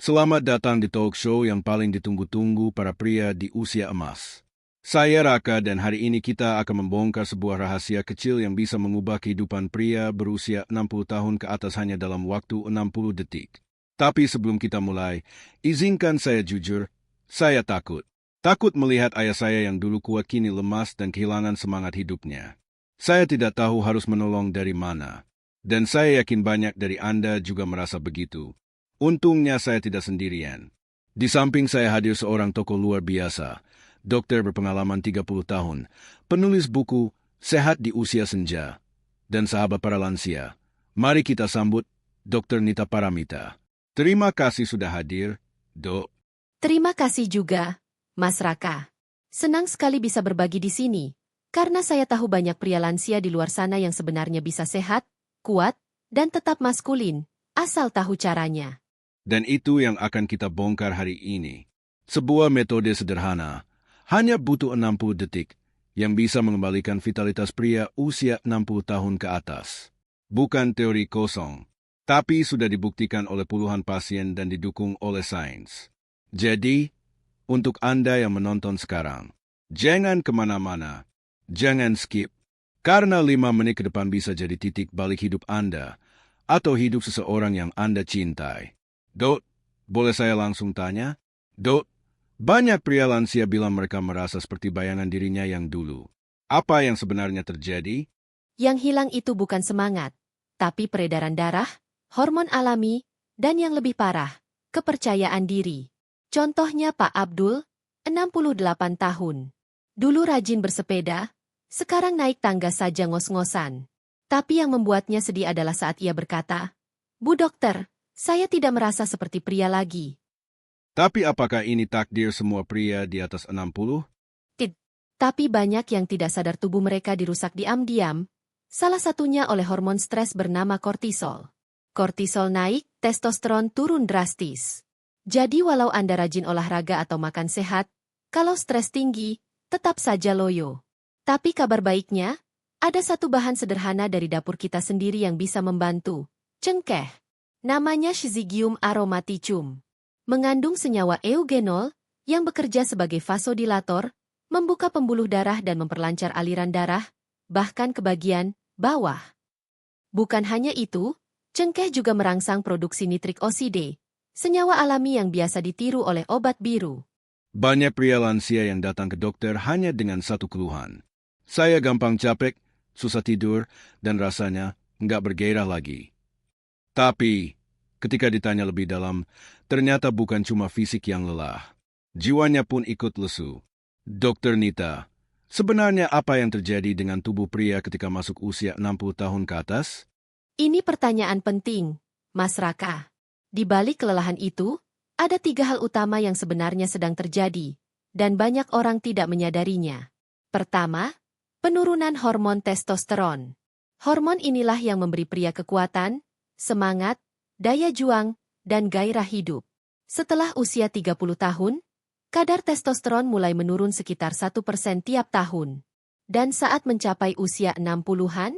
Selamat datang di talk show yang paling ditunggu-tunggu para pria di usia emas. Saya Raka dan hari ini kita akan membongkar sebuah rahasia kecil yang bisa mengubah kehidupan pria berusia 60 tahun ke atas hanya dalam waktu 60 detik. Tapi sebelum kita mulai, izinkan saya jujur, saya takut. Takut melihat ayah saya yang dulu kuat kini lemas dan kehilangan semangat hidupnya. Saya tidak tahu harus menolong dari mana. Dan saya yakin banyak dari Anda juga merasa begitu. Untungnya saya tidak sendirian. Di samping saya hadir seorang tokoh luar biasa, dokter berpengalaman 30 tahun, penulis buku Sehat di Usia Senja, dan sahabat para lansia. Mari kita sambut Dr. Nita Paramita. Terima kasih sudah hadir, Dok. Terima kasih juga, Mas Raka. Senang sekali bisa berbagi di sini, karena saya tahu banyak pria lansia di luar sana yang sebenarnya bisa sehat, kuat, dan tetap maskulin, asal tahu caranya. Dan itu yang akan kita bongkar hari ini. Sebuah metode sederhana, hanya butuh 60 detik, yang bisa mengembalikan vitalitas pria usia 60 tahun ke atas. Bukan teori kosong, tapi sudah dibuktikan oleh puluhan pasien dan didukung oleh sains. Jadi, untuk Anda yang menonton sekarang, jangan kemana-mana, jangan skip, karena 5 menit ke depan bisa jadi titik balik hidup Anda, atau hidup seseorang yang Anda cintai. Dok, boleh saya langsung tanya? Dok, banyak pria lansia bilang mereka merasa seperti bayangan dirinya yang dulu. Apa yang sebenarnya terjadi? Yang hilang itu bukan semangat, tapi peredaran darah, hormon alami, dan yang lebih parah, kepercayaan diri. Contohnya Pak Abdul, 68 tahun. Dulu rajin bersepeda, sekarang naik tangga saja ngos-ngosan. Tapi yang membuatnya sedih adalah saat ia berkata, "Bu dokter, saya tidak merasa seperti pria lagi." Tapi apakah ini takdir semua pria di atas 60? Tapi banyak yang tidak sadar tubuh mereka dirusak diam-diam, salah satunya oleh hormon stres bernama kortisol. Kortisol naik, testosteron turun drastis. Jadi walau Anda rajin olahraga atau makan sehat, kalau stres tinggi, tetap saja loyo. Tapi kabar baiknya, ada satu bahan sederhana dari dapur kita sendiri yang bisa membantu, cengkeh. Namanya Syzygium aromaticum. Mengandung senyawa eugenol yang bekerja sebagai vasodilator, membuka pembuluh darah dan memperlancar aliran darah, bahkan ke bagian bawah. Bukan hanya itu, cengkeh juga merangsang produksi nitrik oside, senyawa alami yang biasa ditiru oleh obat biru. Banyak pria lansia yang datang ke dokter hanya dengan satu keluhan. Saya gampang capek, susah tidur, dan rasanya nggak bergairah lagi. Tapi, ketika ditanya lebih dalam, ternyata bukan cuma fisik yang lelah. Jiwanya pun ikut lesu. Dokter Nita, sebenarnya apa yang terjadi dengan tubuh pria ketika masuk usia 60 tahun ke atas? Ini pertanyaan penting, Mas Raka. Di balik kelelahan itu, ada 3 hal utama yang sebenarnya sedang terjadi, dan banyak orang tidak menyadarinya. Pertama, penurunan hormon testosteron. Hormon inilah yang memberi pria kekuatan, semangat, daya juang, dan gairah hidup. Setelah usia 30 tahun, kadar testosteron mulai menurun sekitar 1% tiap tahun. Dan saat mencapai usia 60-an,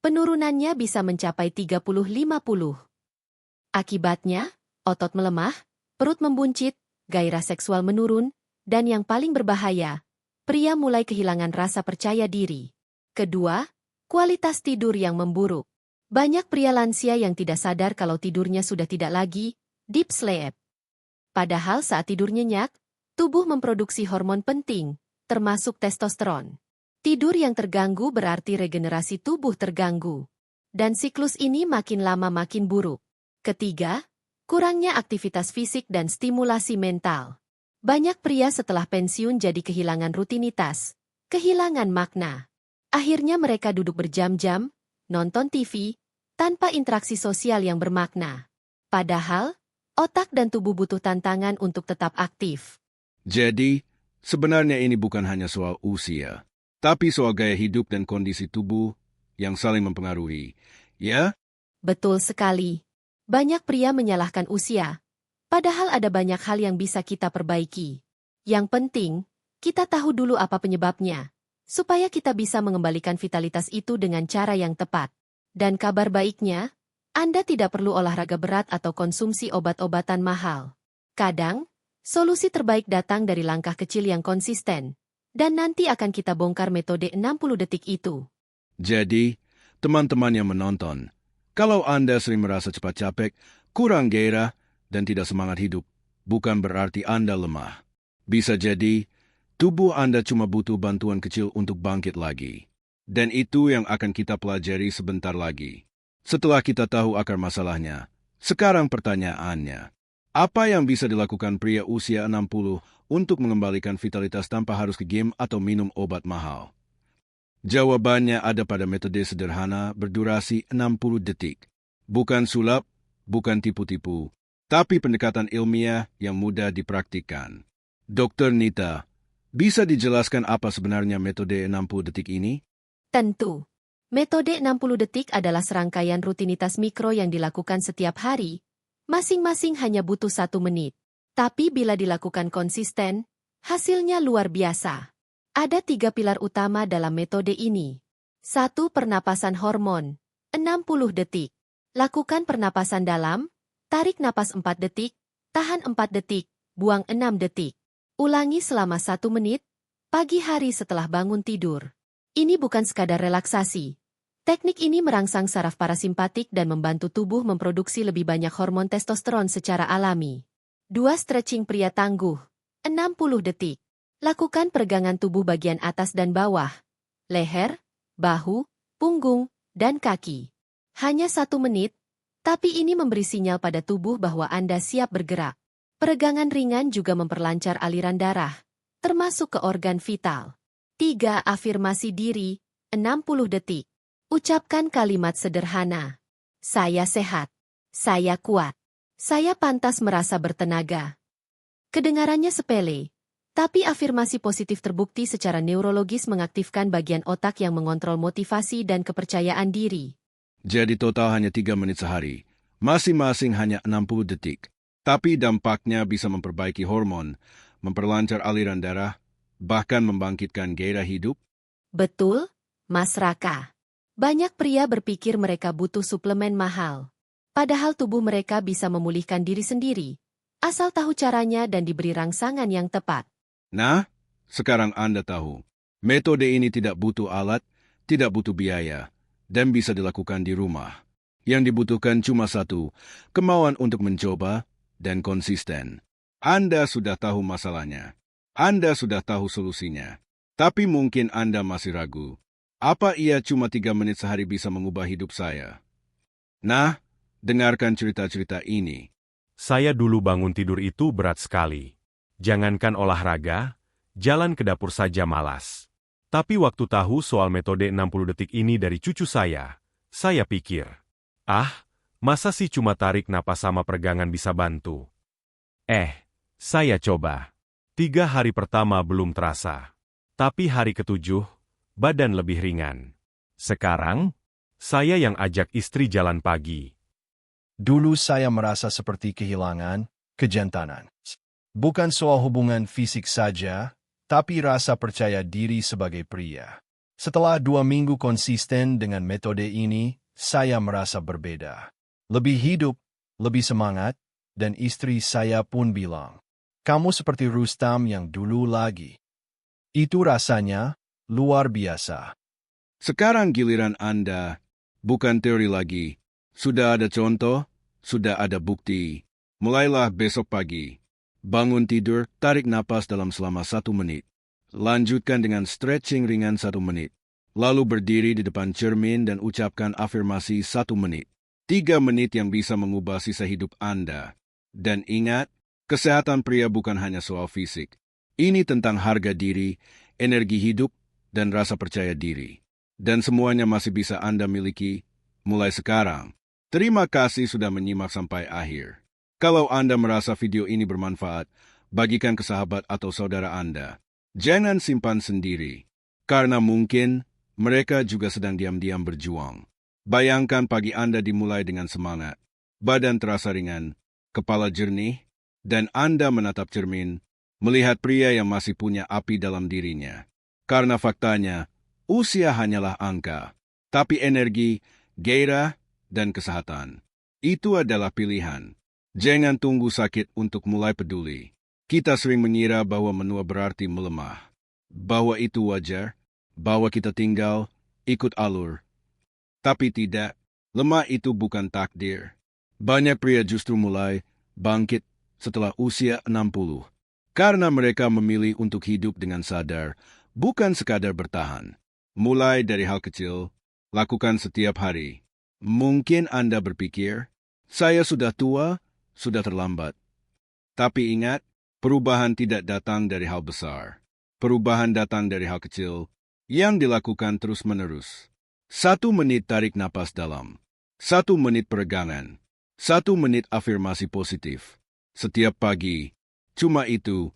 penurunannya bisa mencapai 30-50. Akibatnya, otot melemah, perut membuncit, gairah seksual menurun, dan yang paling berbahaya, pria mulai kehilangan rasa percaya diri. Kedua, kualitas tidur yang memburuk. Banyak pria lansia yang tidak sadar kalau tidurnya sudah tidak lagi deep sleep. Padahal saat tidur nyenyak, tubuh memproduksi hormon penting, termasuk testosteron. Tidur yang terganggu berarti regenerasi tubuh terganggu. Dan siklus ini makin lama makin buruk. Ketiga, kurangnya aktivitas fisik dan stimulasi mental. Banyak pria setelah pensiun jadi kehilangan rutinitas, kehilangan makna. Akhirnya mereka duduk berjam-jam, nonton TV, tanpa interaksi sosial yang bermakna. Padahal, otak dan tubuh butuh tantangan untuk tetap aktif. Jadi, sebenarnya ini bukan hanya soal usia, tapi soal gaya hidup dan kondisi tubuh yang saling mempengaruhi, ya? Betul sekali. Banyak pria menyalahkan usia, padahal ada banyak hal yang bisa kita perbaiki. Yang penting, kita tahu dulu apa penyebabnya, supaya kita bisa mengembalikan vitalitas itu dengan cara yang tepat. Dan kabar baiknya, Anda tidak perlu olahraga berat atau konsumsi obat-obatan mahal. Kadang, solusi terbaik datang dari langkah kecil yang konsisten. Dan nanti akan kita bongkar metode 60 detik itu. Jadi, teman-teman yang menonton, kalau Anda sering merasa cepat capek, kurang gairah, dan tidak semangat hidup, bukan berarti Anda lemah. Bisa jadi, tubuh Anda cuma butuh bantuan kecil untuk bangkit lagi. Dan itu yang akan kita pelajari sebentar lagi. Setelah kita tahu akar masalahnya, sekarang pertanyaannya, apa yang bisa dilakukan pria usia 60 untuk mengembalikan vitalitas tanpa harus ke gym atau minum obat mahal? Jawabannya ada pada metode sederhana berdurasi 60 detik. Bukan sulap, bukan tipu-tipu, tapi pendekatan ilmiah yang mudah dipraktikkan. Dr. Nita, bisa dijelaskan apa sebenarnya metode 60 detik ini? Tentu. Metode 60 detik adalah serangkaian rutinitas mikro yang dilakukan setiap hari, masing-masing hanya butuh 1 menit. Tapi bila dilakukan konsisten, hasilnya luar biasa. Ada 3 pilar utama dalam metode ini. 1. Pernapasan hormon, 60 detik. Lakukan pernapasan dalam, tarik napas 4 detik, tahan 4 detik, buang 6 detik. Ulangi selama 1 menit, pagi hari setelah bangun tidur. Ini bukan sekadar relaksasi. Teknik ini merangsang saraf parasimpatik dan membantu tubuh memproduksi lebih banyak hormon testosteron secara alami. 2. Stretching pria tangguh, 60 detik. Lakukan peregangan tubuh bagian atas dan bawah, leher, bahu, punggung, dan kaki. Hanya 1 menit, tapi ini memberi sinyal pada tubuh bahwa Anda siap bergerak. Peregangan ringan juga memperlancar aliran darah, termasuk ke organ vital. 3. Afirmasi diri, 60 detik. Ucapkan kalimat sederhana. Saya sehat. Saya kuat. Saya pantas merasa bertenaga. Kedengarannya sepele, tapi afirmasi positif terbukti secara neurologis mengaktifkan bagian otak yang mengontrol motivasi dan kepercayaan diri. Jadi total hanya 3 menit sehari, masing-masing hanya 60 detik. Tapi dampaknya bisa memperbaiki hormon, memperlancar aliran darah, bahkan membangkitkan gairah hidup. Betul, Mas Raka. Banyak pria berpikir mereka butuh suplemen mahal. Padahal tubuh mereka bisa memulihkan diri sendiri, asal tahu caranya dan diberi rangsangan yang tepat. Nah, sekarang Anda tahu. Metode ini tidak butuh alat, tidak butuh biaya, dan bisa dilakukan di rumah. Yang dibutuhkan cuma 1, kemauan untuk mencoba dan konsisten. Anda sudah tahu masalahnya. Anda sudah tahu solusinya. Tapi mungkin Anda masih ragu. Apa ia cuma 3 menit sehari bisa mengubah hidup saya? Nah, dengarkan cerita-cerita ini. Saya dulu bangun tidur itu berat sekali. Jangankan olahraga, jalan ke dapur saja malas. Tapi waktu tahu soal metode 60 detik ini dari cucu saya pikir, masa sih cuma tarik napas sama peregangan bisa bantu? Saya coba. 3 hari pertama belum terasa. Tapi hari ke-7, badan lebih ringan. Sekarang, saya yang ajak istri jalan pagi. Dulu saya merasa seperti kehilangan kejantanan. Bukan soal hubungan fisik saja, tapi rasa percaya diri sebagai pria. Setelah 2 minggu konsisten dengan metode ini, saya merasa berbeda. Lebih hidup, lebih semangat, dan istri saya pun bilang, "Kamu seperti Rustam yang dulu lagi." Itu rasanya luar biasa. Sekarang giliran Anda, bukan teori lagi. Sudah ada contoh, sudah ada bukti. Mulailah besok pagi. Bangun tidur, tarik napas dalam selama 1 menit. Lanjutkan dengan stretching ringan 1 menit. Lalu berdiri di depan cermin dan ucapkan afirmasi 1 menit. 3 menit yang bisa mengubah sisa hidup Anda. Dan ingat, kesehatan pria bukan hanya soal fisik. Ini tentang harga diri, energi hidup, dan rasa percaya diri. Dan semuanya masih bisa Anda miliki mulai sekarang. Terima kasih sudah menyimak sampai akhir. Kalau Anda merasa video ini bermanfaat, bagikan ke sahabat atau saudara Anda. Jangan simpan sendiri, karena mungkin mereka juga sedang diam-diam berjuang. Bayangkan pagi Anda dimulai dengan semangat, badan terasa ringan, kepala jernih, dan Anda menatap cermin, melihat pria yang masih punya api dalam dirinya. Karena faktanya, usia hanyalah angka, tapi energi, gairah, dan kesehatan, itu adalah pilihan. Jangan tunggu sakit untuk mulai peduli. Kita sering mengira bahwa menua berarti melemah. Bahwa itu wajar, bahwa kita tinggal, ikut alur. Tapi tidak, lemah itu bukan takdir. Banyak pria justru mulai bangkit setelah usia 60. Karena mereka memilih untuk hidup dengan sadar, bukan sekadar bertahan. Mulai dari hal kecil, lakukan setiap hari. Mungkin Anda berpikir, saya sudah tua, sudah terlambat. Tapi ingat, perubahan tidak datang dari hal besar. Perubahan datang dari hal kecil yang dilakukan terus-menerus. 1 menit tarik napas dalam. 1 menit peregangan. 1 menit afirmasi positif. Setiap pagi. Cuma itu.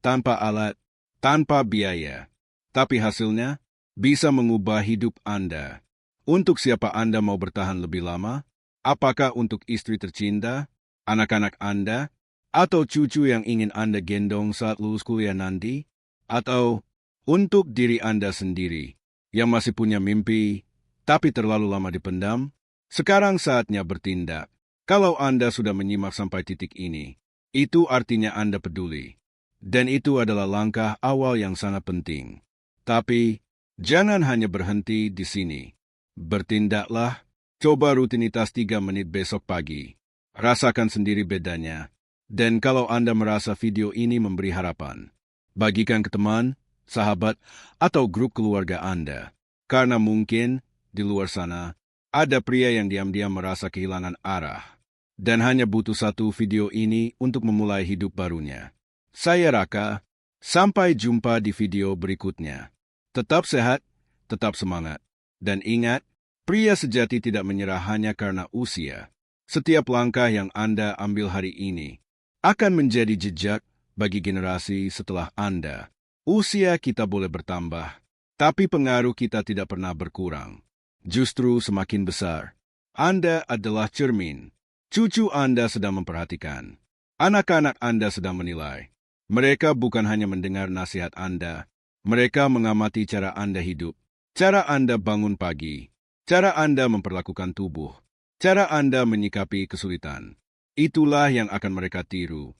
Tanpa alat, tanpa biaya. Tapi hasilnya bisa mengubah hidup Anda. Untuk siapa Anda mau bertahan lebih lama? Apakah untuk istri tercinta, anak-anak Anda, atau cucu yang ingin Anda gendong saat lulus kuliah nanti? Atau untuk diri Anda sendiri yang masih punya mimpi, tapi terlalu lama dipendam? Sekarang saatnya bertindak. Kalau Anda sudah menyimak sampai titik ini, itu artinya Anda peduli. Dan itu adalah langkah awal yang sangat penting. Tapi, jangan hanya berhenti di sini. Bertindaklah, coba rutinitas 3 menit besok pagi. Rasakan sendiri bedanya. Dan kalau Anda merasa video ini memberi harapan, bagikan ke teman, sahabat, atau grup keluarga Anda. Karena mungkin, di luar sana, ada pria yang diam-diam merasa kehilangan arah. Dan hanya butuh 1 video ini untuk memulai hidup barunya. Saya Raka, sampai jumpa di video berikutnya. Tetap sehat, tetap semangat. Dan ingat, pria sejati tidak menyerah hanya karena usia. Setiap langkah yang Anda ambil hari ini akan menjadi jejak bagi generasi setelah Anda. Usia kita boleh bertambah, tapi pengaruh kita tidak pernah berkurang. Justru semakin besar. Anda adalah cermin. Cucu Anda sedang memperhatikan. Anak-anak Anda sedang menilai. Mereka bukan hanya mendengar nasihat Anda. Mereka mengamati cara Anda hidup. Cara Anda bangun pagi. Cara Anda memperlakukan tubuh. Cara Anda menyikapi kesulitan. Itulah yang akan mereka tiru.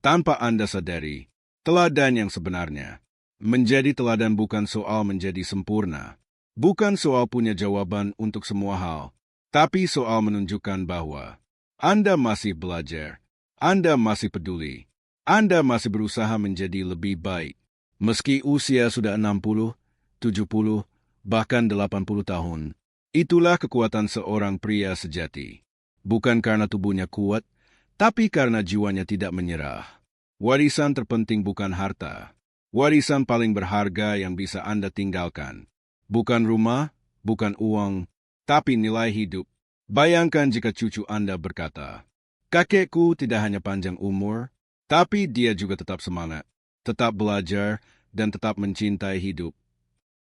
Tanpa Anda sadari, teladan yang sebenarnya. Menjadi teladan bukan soal menjadi sempurna. Bukan soal punya jawaban untuk semua hal. Tapi soal menunjukkan bahwa Anda masih belajar. Anda masih peduli. Anda masih berusaha menjadi lebih baik. Meski usia sudah 60, 70, bahkan 80 tahun. Itulah kekuatan seorang pria sejati. Bukan karena tubuhnya kuat, tapi karena jiwanya tidak menyerah. Warisan terpenting bukan harta. Warisan paling berharga yang bisa Anda tinggalkan. Bukan rumah, bukan uang, tapi nilai hidup. Bayangkan jika cucu Anda berkata, kakekku tidak hanya panjang umur, tapi dia juga tetap semangat, tetap belajar, dan tetap mencintai hidup.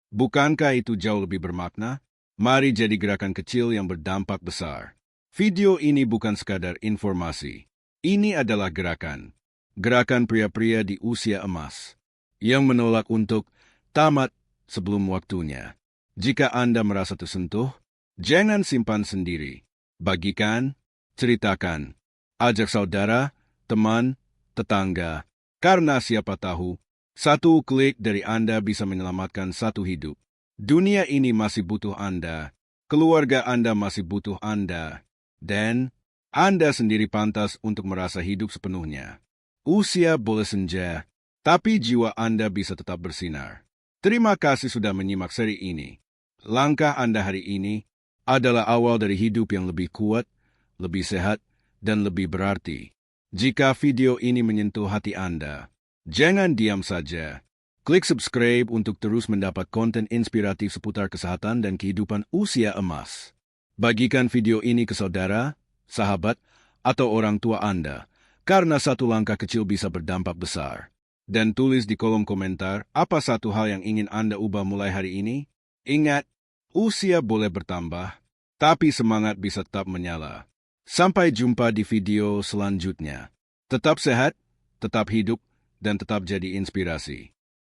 Bukankah itu jauh lebih bermakna? Mari jadi gerakan kecil yang berdampak besar. Video ini bukan sekadar informasi. Ini adalah gerakan. Gerakan pria-pria di usia emas yang menolak untuk tamat sebelum waktunya. Jika Anda merasa tersentuh, jangan simpan sendiri. Bagikan, ceritakan. Ajak saudara, teman, tetangga. Karena siapa tahu, 1 klik dari Anda bisa menyelamatkan 1 hidup. Dunia ini masih butuh Anda. Keluarga Anda masih butuh Anda. Dan Anda sendiri pantas untuk merasa hidup sepenuhnya. Usia boleh senja, tapi jiwa Anda bisa tetap bersinar. Terima kasih sudah menyimak seri ini. Langkah Anda hari ini adalah awal dari hidup yang lebih kuat, lebih sehat, dan lebih berarti. Jika video ini menyentuh hati Anda, jangan diam saja. Klik subscribe untuk terus mendapat konten inspiratif seputar kesehatan dan kehidupan usia emas. Bagikan video ini ke saudara, sahabat, atau orang tua Anda, karena 1 langkah kecil bisa berdampak besar. Dan tulis di kolom komentar apa 1 hal yang ingin Anda ubah mulai hari ini. Ingat, usia boleh bertambah, tapi semangat bisa tetap menyala. Sampai jumpa di video selanjutnya. Tetap sehat, tetap hidup, dan tetap jadi inspirasi.